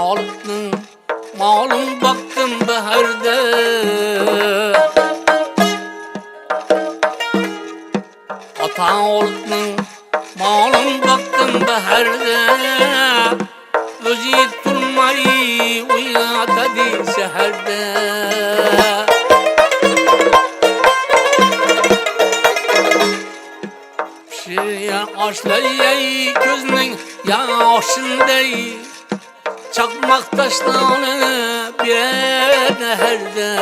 Alıptın malum baktım baherde, ata alıptın malum baktım baherde, özü durmayı uyatadı seherde. Pişiriye aşlayı gözünün yaşındayı, çakmak taşlarını bir neherde.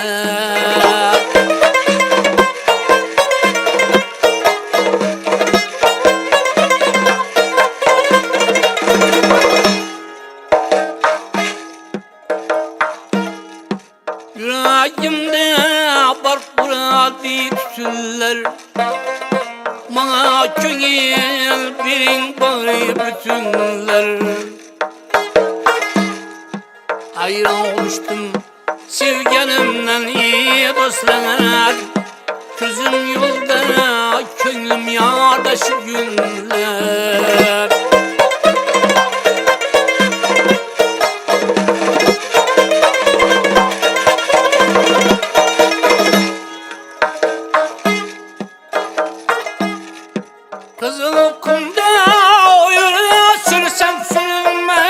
Yüreğimde bark buradı tütüller, bana köngül birin bari bütünler. Hayran olmuştum sevgilimden iyi dostlar, gözüm yolda könlüm yarda şu günler. Kızıl kumda oyunu sürsem sürünme,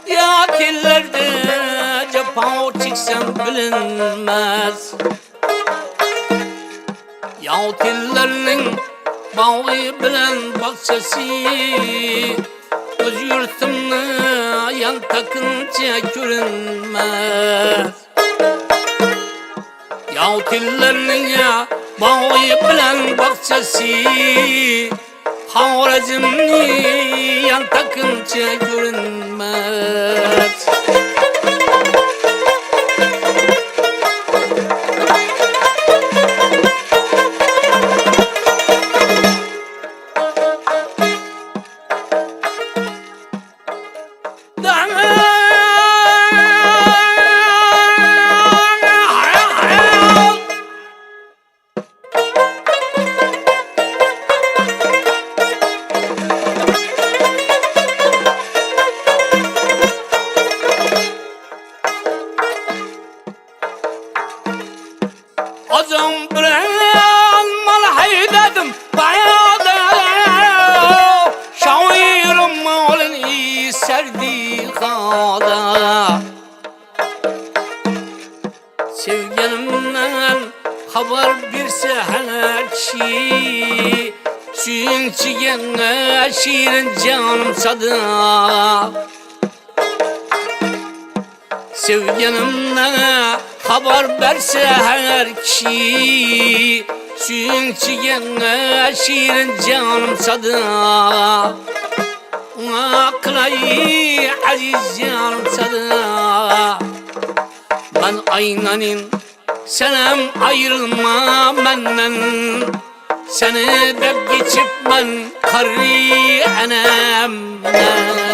ya dillerde cephao çıksam bilinmez. Ya dillerinin bağı bilen bahçesi, öz yurtumda yan takınca görünmez. Ya dillerinin ya bağı bilen bahçesi, Havracımni yan takınca görünmez. Azam bilen mal haydadım bayada, şairim malini serdi kada. Sevgilimden haber birse her kişi, çünkü şiirin canım sada. Sevgilimden haber verse her kişi, çünkü şiirin canım sada. Aklayı aziz canım sada. Ben aynanin senem ayrılma benden, seni de geçip ben karı enemden.